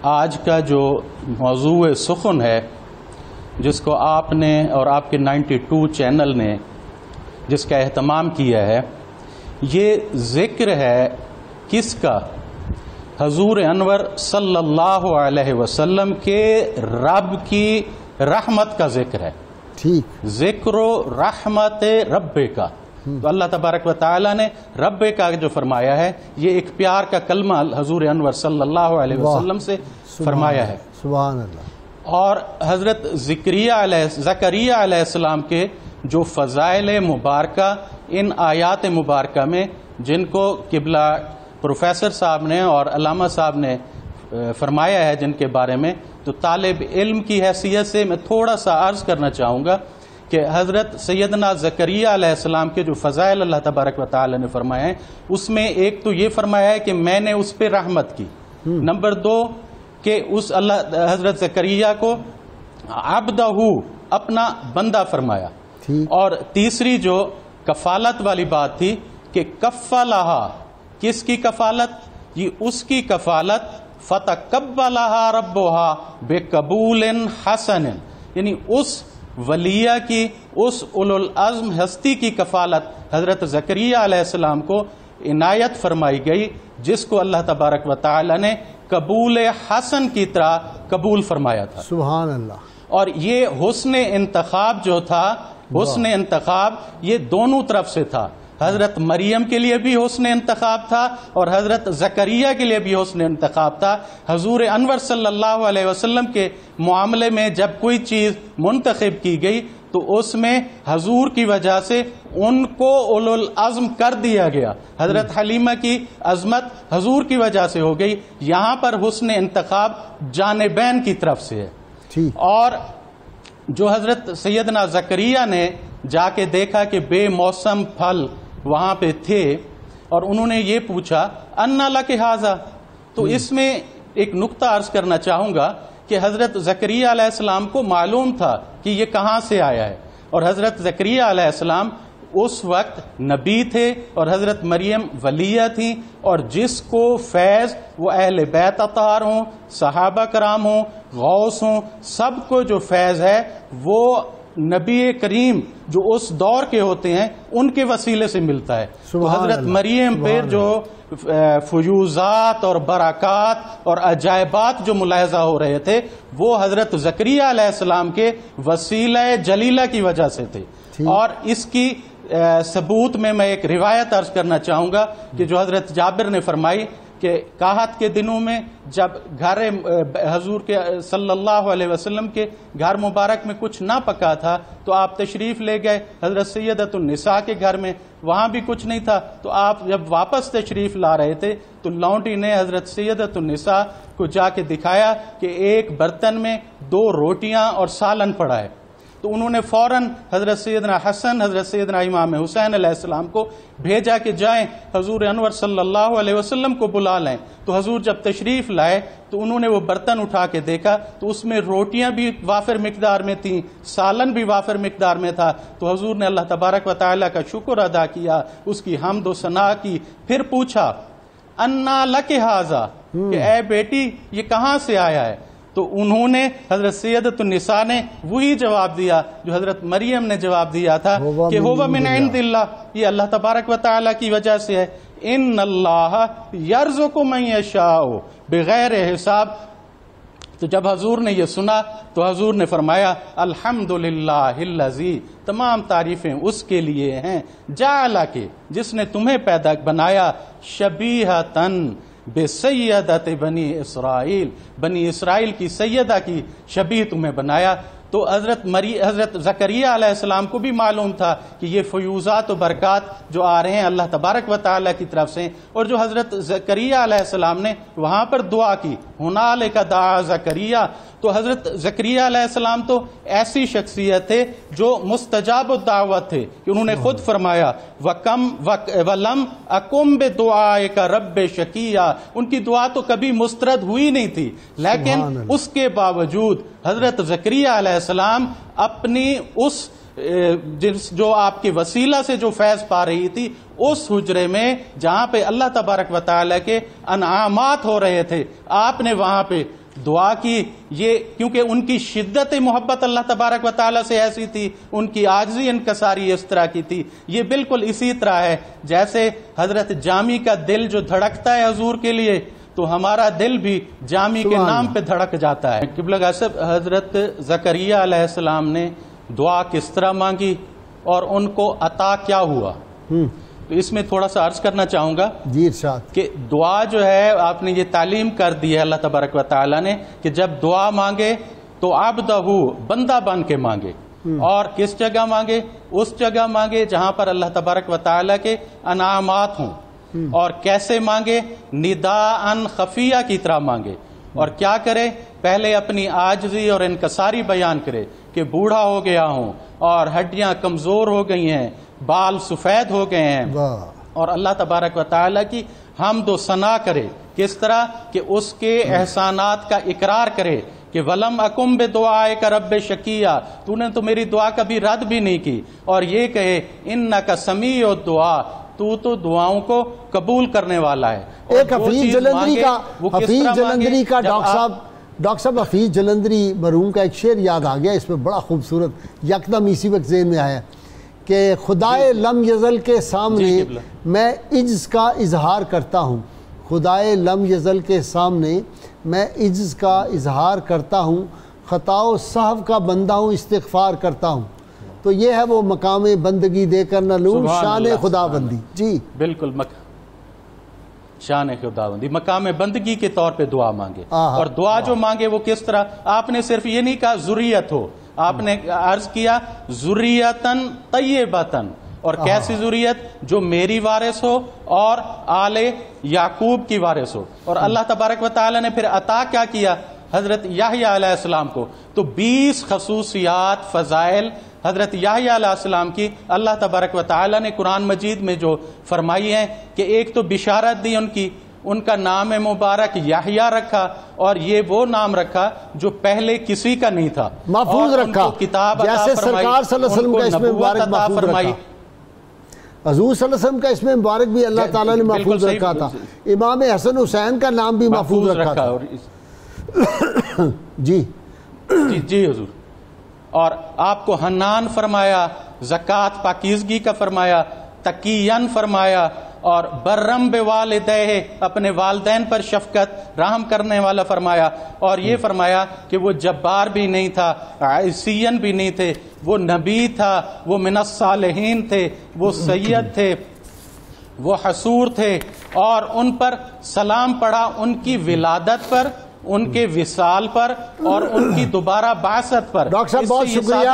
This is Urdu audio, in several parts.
آج کا جو موضوع سخن ہے جس کو آپ نے اور آپ کے 92 چینل نے جس کا اہتمام کیا ہے، یہ ذکر ہے کس کا؟ حضور انور صلی اللہ علیہ وسلم کے رب کی رحمت کا ذکر ہے۔ ٹھیک، ذکر و رحمت رب کا، تو اللہ تبارک و تعالیٰ نے رب کا جو فرمایا ہے، یہ ایک پیار کا کلمہ حضور انور صلی اللہ علیہ وسلم سے فرمایا ہے۔ سبحان اللہ۔ اور حضرت زکریا علیہ السلام کے جو فضائل مبارکہ ان آیات مبارکہ میں، جن کو قبلہ پروفیسر صاحب نے اور علامہ صاحب نے فرمایا ہے جن کے بارے میں، تو طالب علم کی حیثیت سے میں تھوڑا سا عرض کرنا چاہوں گا کہ حضرت سیدنا زکریا علیہ السلام کے جو فضائل اللہ تبارک و تعالی نے فرمائے ہیں، اس میں ایک تو یہ فرمایا ہے کہ میں نے اس پہ رحمت کی، نمبر 2 کہ اس حضرت زکریا کو عبدہ اپنا بندہ فرمایا، اور تیسری جو کفالت والی بات تھی کہ کفلہا، کس کی کفالت؟ یہ اس کی کفالت فتقبلہا ربہا بقبول حسن، یعنی اس ولیہ کی، اس اولو العزم ہستی کی کفالت حضرت زکریا علیہ السلام کو عنایت فرمائی گئی، جس کو اللہ تبارک و تعالی نے قبول حسن کی طرح قبول فرمایا تھا۔ سبحان اللہ۔ اور یہ حسن انتخاب جو تھا، حسن انتخاب یہ دونوں طرف سے تھا، حضرت مریم کے لیے بھی حسن انتخاب تھا اور حضرت زکریا کے لیے بھی حسن انتخاب تھا۔ حضور انور صلی اللہ علیہ وسلم کے معاملے میں جب کوئی چیز منتخب کی گئی تو اس میں حضور کی وجہ سے ان کو اولو العزم کر دیا گیا۔ حضرت حلیمہ کی عظمت حضور کی وجہ سے ہو گئی، یہاں پر حسن انتخاب جانبین کی طرف سے ہے۔ اور جو حضرت سیدنا زکریا نے جا کے دیکھا کہ بے موسم پھل وہاں پہ تھے اور انہوں نے یہ پوچھا انا لک ھذا، تو اس میں ایک نقطہ عرض کرنا چاہوں گا کہ حضرت زکریا علیہ السلام کو معلوم تھا کہ یہ کہاں سے آیا ہے، اور حضرت زکریا علیہ السلام اس وقت نبی تھے اور حضرت مریم ولیہ تھیں، اور جس کو فیض، وہ اہل بیت اطہار ہوں، صحابہ کرام ہوں، غوث ہوں، سب کو جو فیض ہے وہ نبی کریم جو اس دور کے ہوتے ہیں ان کے وسیلے سے ملتا ہے۔ تو حضرت مریم پہ جو فیوزات اور برکات اور عجائبات جو ملاحظہ ہو رہے تھے، وہ حضرت زکریا علیہ السلام کے وسیلہ جلیلہ کی وجہ سے تھے۔ اور اس کی ثبوت میں ایک روایت عرض کرنا چاہوں گا کہ جو حضرت جابر نے فرمائی کہ قحط کے دنوں میں جب گھر حضور کے صلی اللہ علیہ وسلم کے گھر مبارک میں کچھ نہ پکا تھا تو آپ تشریف لے گئے حضرت سیدۃ النساء کے گھر میں، وہاں بھی کچھ نہیں تھا، تو آپ جب واپس تشریف لا رہے تھے تو لونڈی نے حضرت سیدۃ النساء کو جا کے دکھایا کہ ایک برتن میں 2 روٹیاں اور سالن پڑا ہے، تو انہوں نے فوراً حضرت سیدنا حسن، حضرت سیدنا امام حسین علیہ السلام کو بھیجا کہ جائیں حضور انور صلی اللہ علیہ وسلم کو بلا لیں۔ تو حضور جب تشریف لائے تو انہوں نے وہ برتن اٹھا کے دیکھا تو اس میں روٹیاں بھی وافر مقدار میں تھیں، سالن بھی وافر مقدار میں تھا، تو حضور نے اللہ تبارک و تعالیٰ کا شکر ادا کیا، اس کی حمد و ثنا کی، پھر پوچھا انا لک ھذا، کہ اے بیٹی یہ کہاں سے آیا ہے؟ تو انہوں نے حضرت سیدۃ النساء نے وہی جواب دیا جو حضرت مریم نے جواب دیا تھا کہ ہوا من عند اللہ، یہ اللہ تبارک و تعالیٰ کی وجہ سے ہے، ان اللہ یرزق من یشاء بغیر حساب۔ تو جب حضور نے یہ سنا تو حضور نے فرمایا الحمدللہ الذی، تمام تعریفیں اس کے لیے ہیں، جعل کے، جس نے تمہیں پیدا بنایا، شبیہتن بے سیدت بنی اسرائیل، بنی اسرائیل کی سیدہ کی شبیہ تمہیں بنایا۔ تو حضرت زکریا علیہ السلام کو بھی معلوم تھا کہ یہ فیوزات و برکات جو آ رہے ہیں اللہ تبارک و تعالیٰ کی طرف سے، اور جو حضرت زکریا علیہ السلام نے وہاں پر دعا کی ہنالک دعا زکریا، تو حضرت زکریا علیہ السلام تو ایسی شخصیت تھے جو مستجاب الدعوت تھے کہ انہوں نے خود فرمایا وَلَمْ أَكُمْ بِدُعَائِكَ رَبِّ شَقِيًّا، ان کی دعا تو کبھی مسترد ہوئی نہیں تھی، لیکن اس کے باوجود حضرت زکریا علیہ السلام اپنی اس جو آپ کے وسیلہ سے جو فیض پا رہی تھی اس حجرے میں جہاں پہ اللہ تبارک و تعالیٰ کے انعامات ہو رہے تھے، آپ نے وہاں پہ دعا کی، یہ کیونکہ ان کی شدت محبت اللہ تبارک و تعالیٰ سے ایسی تھی، ان کی عاجزی انکساری اس طرح کی تھی. یہ بالکل اسی طرح ہے جیسے حضرت جامی کا دل جو دھڑکتا ہے حضور کے لیے، تو ہمارا دل بھی جامی کے نام پہ دھڑک جاتا ہے. قبلہ غصب حضرت زکریا علیہ السلام نے دعا کس طرح مانگی اور ان کو عطا کیا ہوا، تو اس میں تھوڑا سا عرض کرنا چاہوں گا جی ارشاد. کہ دعا جو ہے آپ نے یہ تعلیم کر دی ہے اللہ تبارک و تعالیٰ نے کہ جب دعا مانگے تو عبدہ بندہ بن کے مانگے، اور کس جگہ مانگے؟ اس جگہ مانگے جہاں پر اللہ تبارک و تعالیٰ کے انعامات ہوں. اور کیسے مانگے؟ نداءً خفیہ کی طرح مانگے. اور کیا کرے؟ پہلے اپنی عاجزی اور انکساری بیان کرے کہ بوڑھا ہو گیا ہوں اور ہڈیاں کمزور ہو گئی ہیں، بال سفید ہو گئے ہیں، اور اللہ تبارک و تعالیٰ کی حمد و ثنا کرے. کس طرح؟ کہ اس کے احسانات کا اقرار کرے کہ وَلَمْ أَكُمْ بِدُعَائِكَ رَبِّ شَقِيًّا، تو نے تو میری دعا کبھی رد بھی نہیں کی. اور یہ کہے إِنَّكَ سَمِيعُ الدُّعَاء، تو دعاؤں کو قبول کرنے والا ہے. ایک حفیظ جلندری کا ڈاکٹر صاحب حفیظ جلندری مرحوم کا ایک شعر یاد آ گیا، اس میں بڑا خوبصورت یکدم اسی وقت ذہن میں آیا کہ خدائے لم یزل کے سامنے میں عجز کا اظہار کرتا ہوں. خدائے لم یزل کے سامنے میں عجز کا اظہار کرتا ہوں، خطا و سہو کا بندہ ہوں، استغفار کرتا ہوں. تو یہ ہے وہ مقام بندگی دے کر نہ لوں شان خدا بندی. جی بالکل، شان خدا بندی، مقام بندگی کے طور پہ دعا مانگے. اور دعا جو مانگے وہ کس طرح؟ آپ نے صرف یہ نہیں کہا ذریت ہو، آپ نے عرض کیا ذریتن طیبتن. اور کیسی ذریت؟ جو میری وارث ہو اور آل یعقوب کی وارث ہو. اور اللہ تبارک و تعالی نے پھر عطا کیا کیا حضرت یحییٰ علیہ السلام کو؟ تو 20 خصوصیات، فضائل حضرت یحییٰ علیہ السلام کی اللہ تبارک و تعالی نے قرآن مجید میں جو فرمائی ہیں کہ ایک تو بشارت دی ان کا نام مبارک یحییٰ رکھا، اور یہ وہ نام رکھا جو پہلے کسی کا نہیں تھا، محفوظ رکھا، کتاب جیسے سرکار صلی اللہ علیہ وسلم کا اس میں مبارک محفوظ رکھا. حضور صلی اللہ علیہ وسلم کا اس میں مبارک بھی اللہ تعالیٰ نے محفوظ رکھا تھا. امام حسن حسین کا نام بھی محفوظ رکھا تھا. جی جی حضور. اور آپ کو حنان فرمایا، زکوٰۃ پاکیزگی کا فرمایا، تقیًا فرمایا، اور برم بوالدیہ اپنے والدین پر شفقت رحم کرنے والا فرمایا. اور یہ فرمایا کہ وہ جبار بھی نہیں تھا، عیسین بھی نہیں تھے، وہ نبی تھا، وہ من الصالحین تھے، وہ سید تھے، وہ حصور تھے. اور ان پر سلام پڑھا ان کی ولادت پر، ان کے وصال پر، اور ان کی دوبارہ بعثت پر. ڈاکٹر صاحب بہت شکریہ.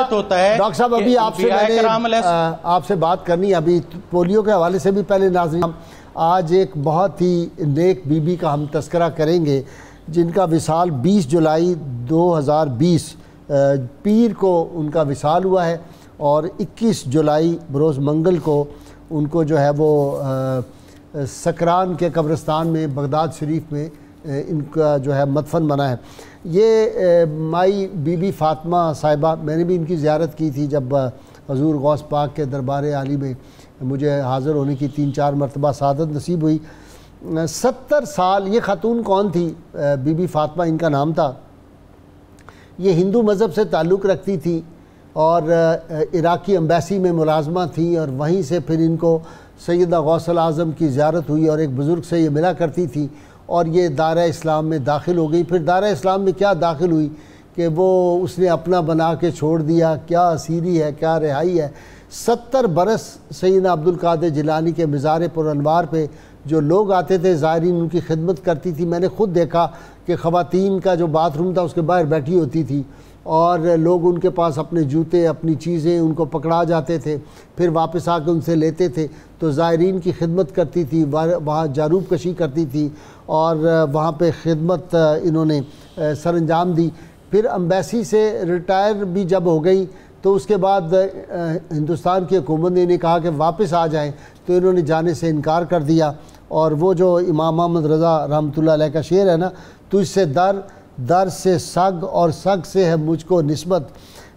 ڈاکٹر صاحب ابھی آپ سے بات کرنی، ابھی پولیو کے حوالے سے بھی پہلے ناظرین آج ایک بہت ہی نیک بی بی کا ہم تذکرہ کریں گے جن کا وصال 20 جولائی 2020 پیر کو ان کا وصال ہوا ہے، اور 21 جولائی بروز منگل کو ان کو جو ہے وہ سکران کے قبرستان میں بغداد شریف میں ان کا جو ہے مدفن بنا ہے. یہ مائی بی بی فاطمہ صاحبہ، میں نے بھی ان کی زیارت کی تھی جب حضور غوث پاک کے دربار عالی میں مجھے حاضر ہونے کی 3-4 مرتبہ سعادت نصیب ہوئی. 70 سال یہ خاتون کون تھی؟ بی بی فاطمہ ان کا نام تھا. یہ ہندو مذہب سے تعلق رکھتی تھی اور عراقی امبیسی میں ملازمہ تھی، اور وہیں سے پھر ان کو سیدہ غوث الاعظم کی زیارت ہوئی اور ایک بزرگ سے یہ ملا کرتی تھی، اور یہ دائرہ اسلام میں داخل ہو گئی. پھر دائرہ اسلام میں کیا داخل ہوئی کہ وہ اس نے اپنا بنا کے چھوڑ دیا. کیا اسیری ہے، کیا رہائی ہے. 70 برس سیدنا عبدالقادر جیلانی کے مزار پر انوار پہ جو لوگ آتے تھے زائرین ان کی خدمت کرتی تھی. میں نے خود دیکھا کہ خواتین کا جو باتھ روم تھا اس کے باہر بیٹھی ہوتی تھی، اور لوگ ان کے پاس اپنے جوتے اپنی چیزیں ان کو پکڑا جاتے تھے، پھر واپس آ کے ان سے لیتے تھے. تو زائرین کی خدمت کرتی تھی، وہاں جاروب کشی کرتی تھی، اور وہاں پہ خدمت انہوں نے سر انجام دی. پھر امبیسی سے ریٹائر بھی جب ہو گئی تو اس کے بعد ہندوستان کی حکومت نے انہیں کہا کہ واپس آ جائیں، تو انہوں نے جانے سے انکار کر دیا. اور وہ جو امام محمد رضا رحمۃ اللہ علیہ کا شعر ہے نا، تجھ سے در سے سگ اور سگ سے ہے مجھ کو نسبت،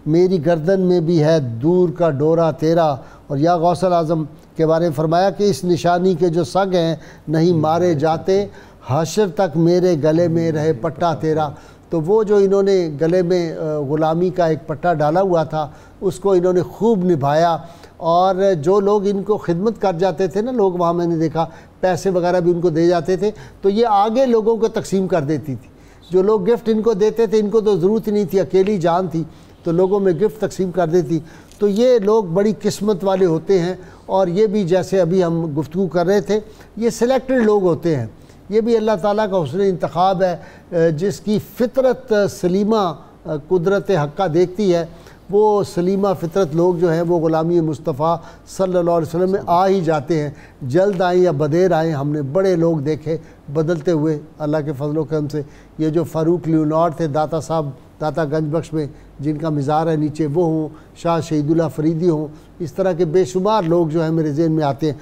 میری گردن میں بھی ہے دور کا ڈورا تیرا. اور یا غوث الاعظم کے بارے میں فرمایا کہ اس نشانی کے جو سگ ہیں نہیں مارے جاتے، حشر تک میرے گلے میں رہے پٹا تیرا. تو وہ جو انہوں نے گلے میں غلامی کا ایک پٹا ڈالا ہوا تھا اس کو انہوں نے خوب نبھایا، اور جو لوگ ان کو خدمت کر جاتے تھے نا لوگ وہاں میں نے دیکھا پیسے وغیرہ بھی ان کو دے جاتے تھے تو یہ آگے لوگوں کو تقسیم کر دیتی تھی، جو لوگ گفٹ ان کو دیتے تھے ان کو تو ضرورت ہی نہیں تھی، اکیلی جان تھی تو لوگوں میں گفٹ تقسیم کر دیتی۔ تو یہ لوگ بڑی قسمت والے ہوتے ہیں، اور یہ بھی جیسے ابھی ہم گفتگو کر رہے تھے یہ سلیکٹڈ لوگ ہوتے ہیں، یہ بھی اللہ تعالیٰ کا حسن انتخاب ہے، جس کی فطرت سلیمہ قدرت حقہ دیکھتی ہے وہ سلیمہ فطرت لوگ جو ہیں وہ غلامی مصطفیٰ صلی اللہ علیہ وسلم میں آ ہی جاتے ہیں، جلد آئیں یا بدیر آئیں۔ ہم نے بڑے لوگ دیکھے بدلتے ہوئے اللہ کے فضل و کرم سے، یہ جو فاروق لیونارڈ تھے داتا صاحب داتا گنج بخش میں جن کا مزار ہے نیچے وہ ہوں، شاہ شہید اللہ فریدی ہوں، اس طرح کے بے شمار لوگ جو ہیں میرے ذہن میں آتے ہیں۔